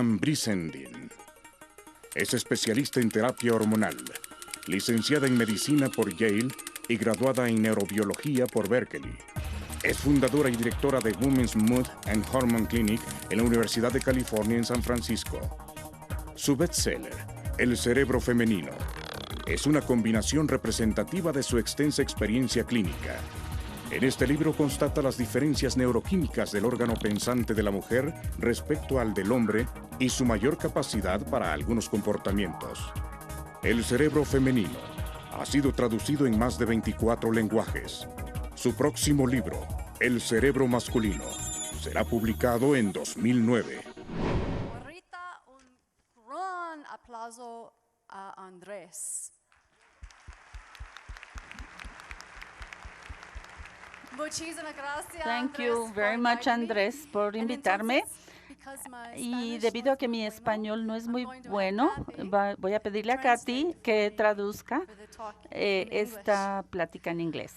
Susan Brissendin. Es especialista en terapia hormonal, licenciada en medicina por Yale y graduada en neurobiología por Berkeley. Es fundadora y directora de Women's Mood and Hormone Clinic en la Universidad de California en San Francisco. Su bestseller, El cerebro femenino, es una combinación representativa de su extensa experiencia clínica. En este libro constata las diferencias neuroquímicas del órgano pensante de la mujer respecto al del hombre y su mayor capacidad para algunos comportamientos. El cerebro femenino ha sido traducido en más de 24 lenguajes. Su próximo libro, El cerebro masculino, será publicado en 2009. Ahorita un gran aplauso a Andrés. Muchísimas gracias. Thank you very much, Andrés, por invitarme. Y debido a que mi español no es muy bueno, voy a pedirle a Katy que traduzca esta plática en inglés.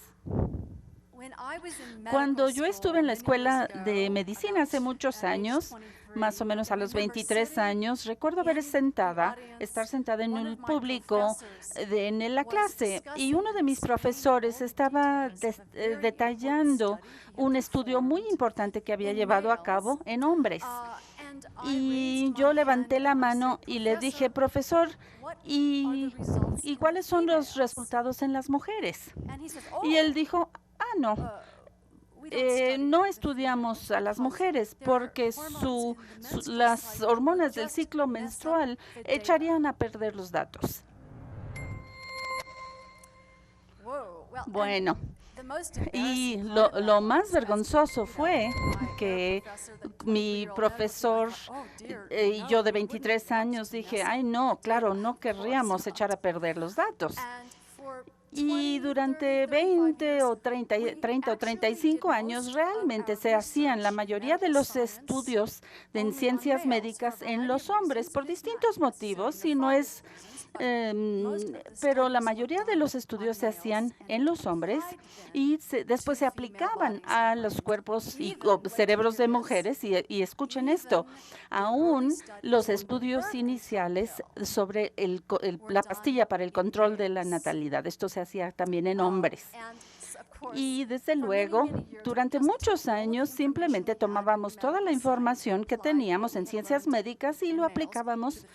Cuando yo estuve en la escuela de medicina hace muchos años, más o menos a los 23 años, recuerdo estar sentada en un público en la clase, y uno de mis profesores estaba detallando un estudio muy importante que había llevado a cabo en hombres. Y yo levanté la mano y le dije, profesor, ¿y cuáles son los resultados en las mujeres? Y él dijo, no. No estudiamos a las mujeres porque las hormonas del ciclo menstrual echarían a perder los datos. Bueno, y lo más vergonzoso fue que mi profesor y yo de 23 años dije, ay no, claro, no querríamos echar a perder los datos. Y durante 20 o 30 o 35 años realmente se hacían la mayoría de los estudios en ciencias médicas en los hombres por distintos motivos, y no es, pero la mayoría de los estudios se hacían en los hombres y después se aplicaban a los cuerpos y cerebros de mujeres. Y escuchen esto, aún los estudios iniciales sobre la pastilla para el control de la natalidad, esto se hacía también en hombres. Y desde luego, durante muchos años simplemente tomábamos toda la información que teníamos en ciencias médicas y lo aplicábamos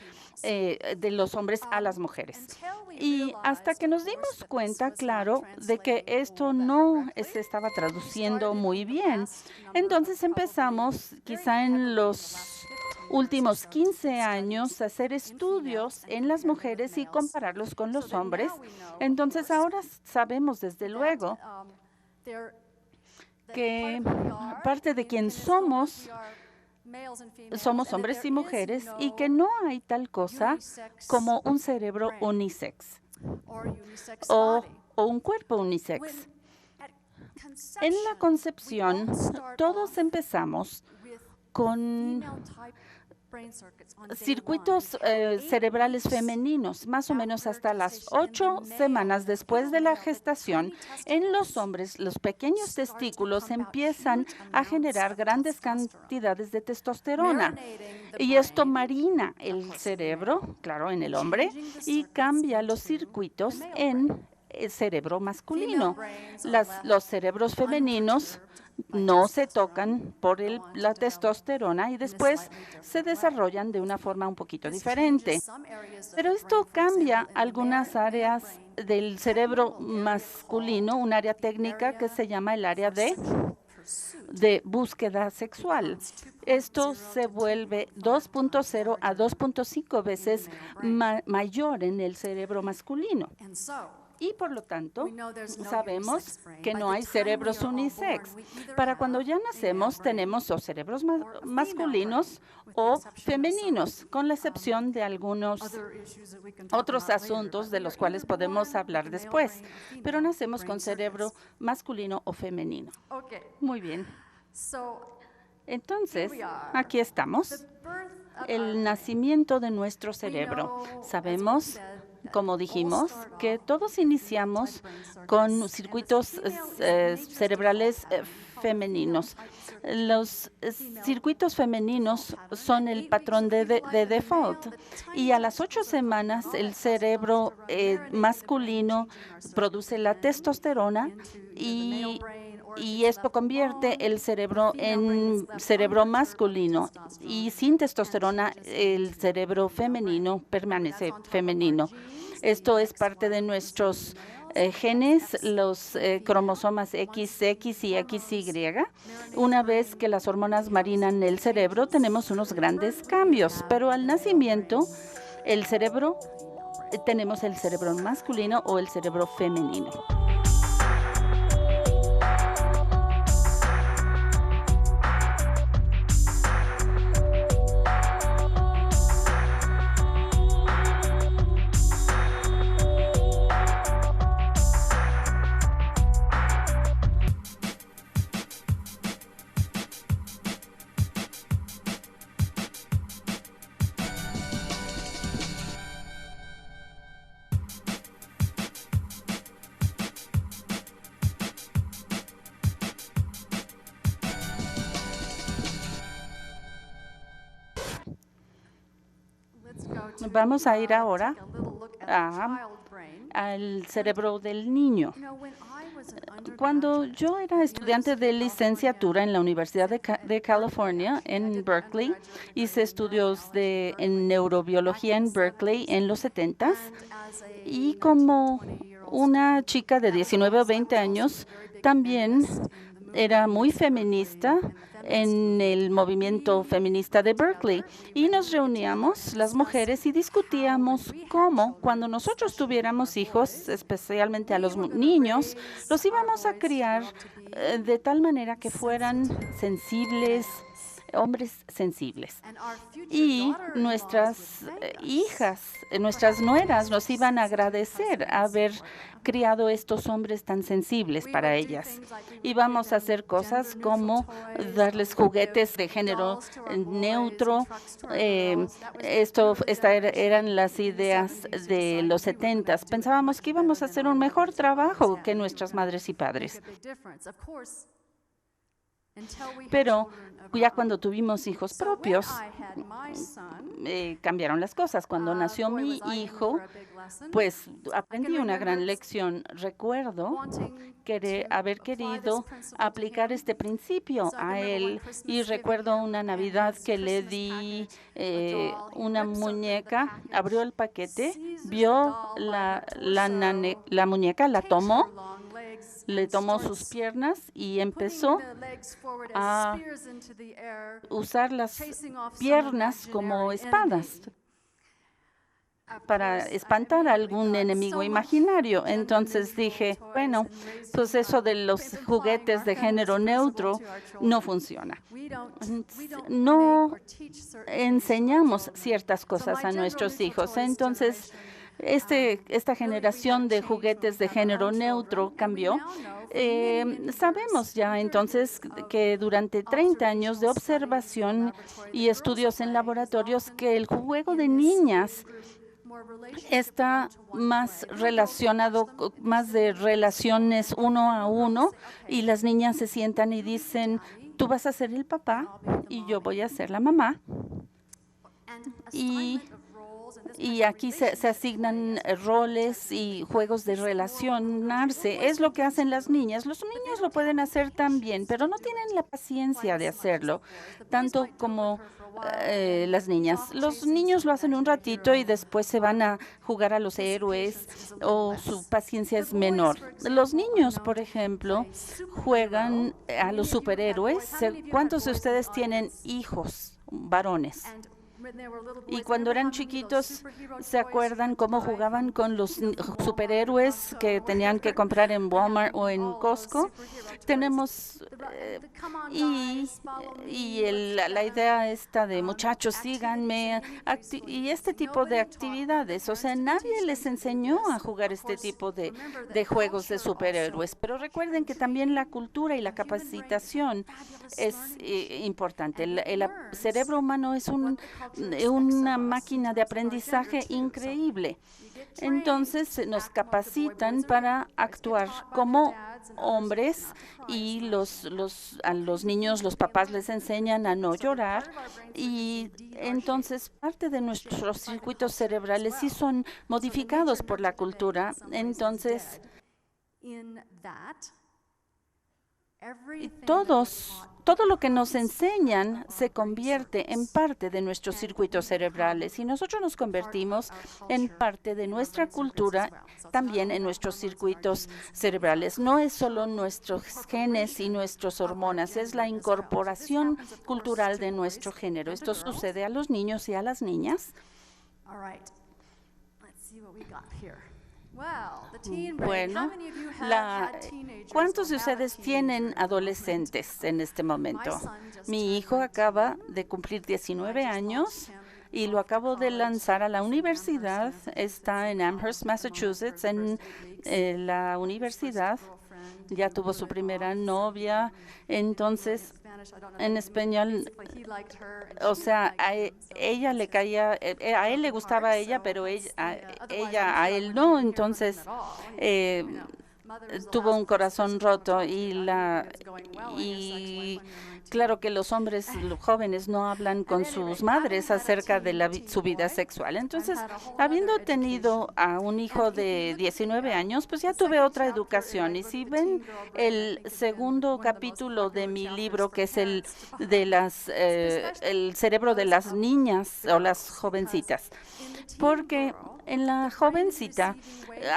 de los hombres a las mujeres. Y hasta que nos dimos cuenta, claro, de que esto no se estaba traduciendo muy bien. Entonces empezamos, quizá en los últimos 15 años, a hacer estudios en las mujeres y compararlos con los hombres. Entonces ahora sabemos desde luego que parte de quien somos hombres y mujeres, y que no hay tal cosa como un cerebro unisex o un cuerpo unisex. En la concepción, todos empezamos con circuitos cerebrales femeninos, más o menos hasta las 8 semanas después de la gestación. En los hombres, los pequeños testículos empiezan a generar grandes cantidades de testosterona, y esto marina el cerebro, claro, en el hombre, y cambia los circuitos en el cerebro masculino. Los cerebros femeninos no se tocan por la testosterona y después se desarrollan de una forma un poquito diferente. Pero esto cambia algunas áreas del cerebro masculino, un área técnica que se llama el área de búsqueda sexual. Esto se vuelve 2.0 a 2.5 veces mayor en el cerebro masculino. Y por lo tanto, sabemos que no hay cerebros unisex. Para cuando ya nacemos, tenemos o cerebros masculinos o femeninos, con la excepción de algunos otros asuntos de los cuales podemos hablar después. Pero nacemos con cerebro masculino o femenino. Muy bien. Entonces, aquí estamos. El nacimiento de nuestro cerebro. Sabemos, como dijimos, que todos iniciamos con circuitos cerebrales femeninos. Los circuitos femeninos son el patrón de default y a las 8 semanas el cerebro masculino produce la testosterona y esto convierte el cerebro en cerebro masculino, y sin testosterona el cerebro femenino permanece femenino. Esto es parte de nuestros genes, los cromosomas XX y XY. Una vez que las hormonas marinan el cerebro, tenemos unos grandes cambios, pero al nacimiento tenemos el cerebro masculino o el cerebro femenino. Vamos a ir ahora al cerebro del niño. Cuando yo era estudiante de licenciatura en la Universidad de California, en Berkeley, hice estudios en neurobiología en Berkeley en los 70s, y como una chica de 19 o 20 años, también era muy feminista en el movimiento feminista de Berkeley, y nos reuníamos las mujeres y discutíamos cómo, cuando nosotros tuviéramos hijos, especialmente a los niños, los íbamos a criar de tal manera que fueran sensibles, hombres sensibles. Y nuestras hijas, nuestras nueras nos iban a agradecer haber criado estos hombres tan sensibles para ellas. Íbamos a hacer cosas como darles juguetes de género neutro. Eran las ideas de los 70s. Pensábamos que íbamos a hacer un mejor trabajo que nuestras madres y padres. Pero ya cuando tuvimos hijos propios, cambiaron las cosas. Cuando nació mi hijo, pues aprendí una gran lección. Recuerdo haber querido aplicar este principio a él, y recuerdo una Navidad que le di una muñeca, abrió el paquete, vio la muñeca, la tomó, le tomó sus piernas y empezó a usar las piernas como espadas para espantar a algún enemigo imaginario. Entonces dije, bueno, pues eso de los juguetes de género neutro no funciona. No enseñamos ciertas cosas a nuestros hijos. Entonces, esta generación de juguetes de género neutro cambió. Sabemos ya entonces que durante 30 años de observación y estudios en laboratorios, que el juego de niñas está más relacionado, más de relaciones uno a uno, y las niñas se sientan y dicen, tú vas a ser el papá y yo voy a ser la mamá. Y aquí se asignan roles y juegos de relacionarse. Es lo que hacen las niñas. Los niños lo pueden hacer también, pero no tienen la paciencia de hacerlo, tanto como las niñas. Los niños lo hacen un ratito y después se van a jugar a los héroes, o su paciencia es menor. Los niños, por ejemplo, juegan a los superhéroes. ¿Cuántos de ustedes tienen hijos varones? Y cuando eran chiquitos, ¿se acuerdan cómo jugaban con los superhéroes que tenían que comprar en Walmart o en Costco? Tenemos la idea esta de muchachos, síganme, y este tipo de actividades. O sea, nadie les enseñó a jugar este tipo de juegos de superhéroes. Pero recuerden que también la cultura y la capacitación es importante. El cerebro humano es una máquina de aprendizaje increíble. Entonces nos capacitan para actuar como hombres y a los niños, los papás les enseñan a no llorar y entonces parte de nuestros circuitos cerebrales sí son modificados por la cultura. Entonces todo lo que nos enseñan se convierte en parte de nuestros circuitos cerebrales y nosotros nos convertimos en parte de nuestra cultura, también en nuestros circuitos cerebrales. No es solo nuestros genes y nuestras hormonas, es la incorporación cultural de nuestro género. Esto sucede a los niños y a las niñas. Bueno, ¿cuántos de ustedes tienen adolescentes en este momento? Mi hijo acaba de cumplir 19 años y lo acabo de lanzar a la universidad. Está en Amherst, Massachusetts, en la universidad. Ya tuvo su primera novia, entonces en español, o sea, a ella le caía, a él le gustaba a ella, pero a él no, entonces tuvo un corazón roto y claro que los hombres jóvenes no hablan con sus madres acerca de su vida sexual. Entonces, habiendo tenido a un hijo de 19 años, pues ya tuve otra educación. Y si ven el segundo capítulo de mi libro, que es el cerebro de las niñas o las jovencitas, porque en la jovencita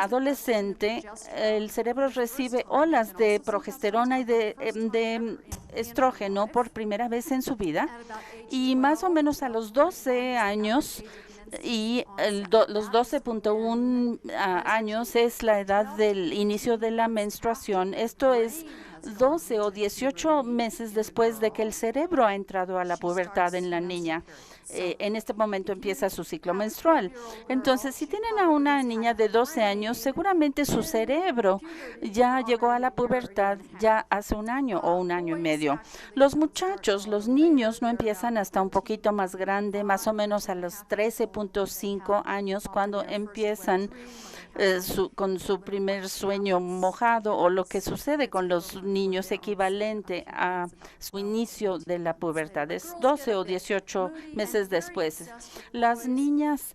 adolescente, el cerebro recibe olas de progesterona y de estrógeno por primera vez en su vida y más o menos a los 12 años y los 12.1 años es la edad del inicio de la menstruación. Esto es 12 o 18 meses después de que el cerebro ha entrado a la pubertad en la niña. En este momento empieza su ciclo menstrual. Entonces, si tienen a una niña de 12 años, seguramente su cerebro ya llegó a la pubertad ya hace un año o un año y medio. Los muchachos, los niños no empiezan hasta un poquito más grande, más o menos a los 13.5 años, cuando empiezan con su primer sueño mojado o lo que sucede con los niños equivalente a su inicio de la pubertad. Es 12 o 18 meses después. Las niñas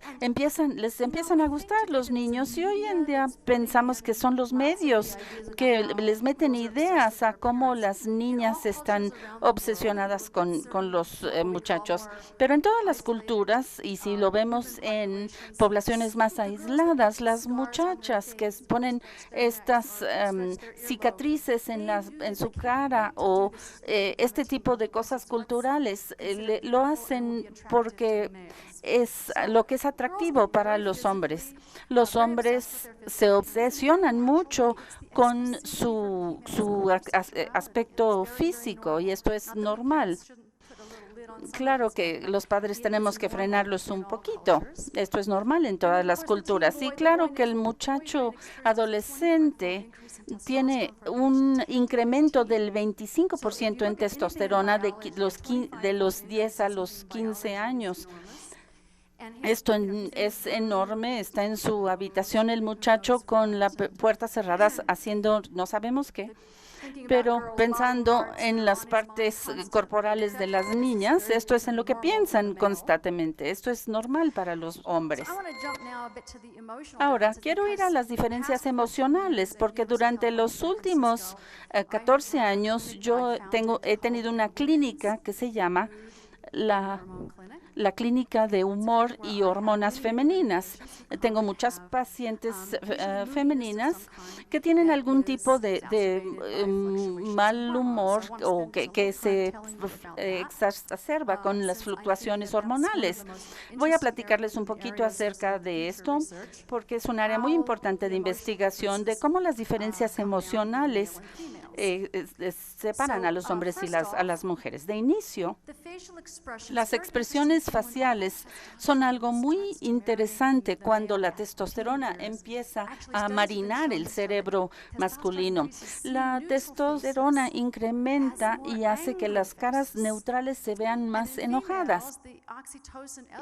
les empiezan a gustar los niños y hoy en día pensamos que son los medios que les meten ideas a cómo las niñas están obsesionadas con los muchachos. Pero en todas las culturas, y si lo vemos en poblaciones más aisladas, las muchachas que ponen estas cicatrices en su cara o este tipo de cosas culturales, lo hacen porque es lo que es atractivo para los hombres. Los hombres se obsesionan mucho con su aspecto físico y esto es normal. Claro que los padres tenemos que frenarlos un poquito. Esto es normal en todas las culturas. Y claro que el muchacho adolescente tiene un incremento del 25% en testosterona de los 10 a los 15 años. Esto es enorme. Está en su habitación el muchacho con la puerta cerrada haciendo no sabemos qué. Pero pensando en las partes corporales de las niñas, esto es en lo que piensan constantemente. Esto es normal para los hombres. Ahora, quiero ir a las diferencias emocionales, porque durante los últimos 14 años yo he tenido una clínica que se llama la clínica de humor y hormonas femeninas. Tengo muchas pacientes femeninas que tienen algún tipo de mal humor o que se exacerba con las fluctuaciones hormonales. Voy a platicarles un poquito acerca de esto porque es un área muy importante de investigación de cómo las diferencias emocionales separan a los hombres y a las mujeres. De inicio, las expresiones faciales son algo muy interesante cuando la testosterona empieza a marinar el cerebro masculino. La testosterona incrementa y hace que las caras neutrales se vean más enojadas.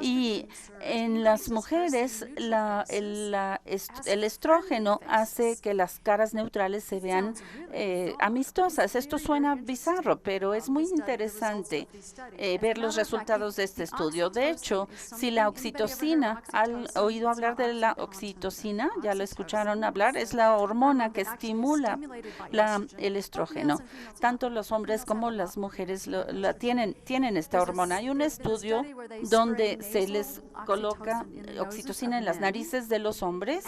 Y en las mujeres, el estrógeno hace que las caras neutrales se vean amistosas. Esto suena bizarro, pero es muy interesante ver los resultados de este estudio. De hecho, si la oxitocina, ¿han oído hablar de la oxitocina? ¿Ya lo escucharon hablar? Es la hormona que estimula el estrógeno. Tanto los hombres como las mujeres tienen esta hormona. Hay un estudio donde se les coloca oxitocina en las narices de los hombres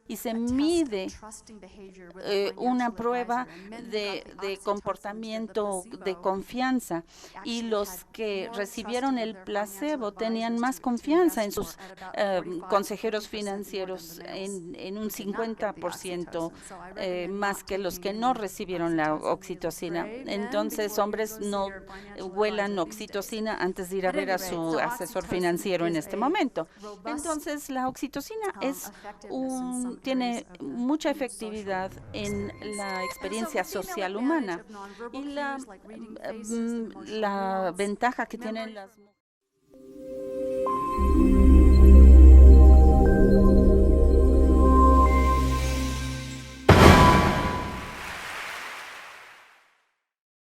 y se mide una prueba de comportamiento de confianza, y los que recibieron el placebo tenían más confianza en sus consejeros financieros en un 50% más que los que no recibieron la oxitocina. Entonces, hombres no huelan oxitocina antes de ir a ver a su asesor financiero en este momento. Entonces, la oxitocina tiene mucha efectividad en la experiencia social humana, y la ventaja que tienen las mujeres.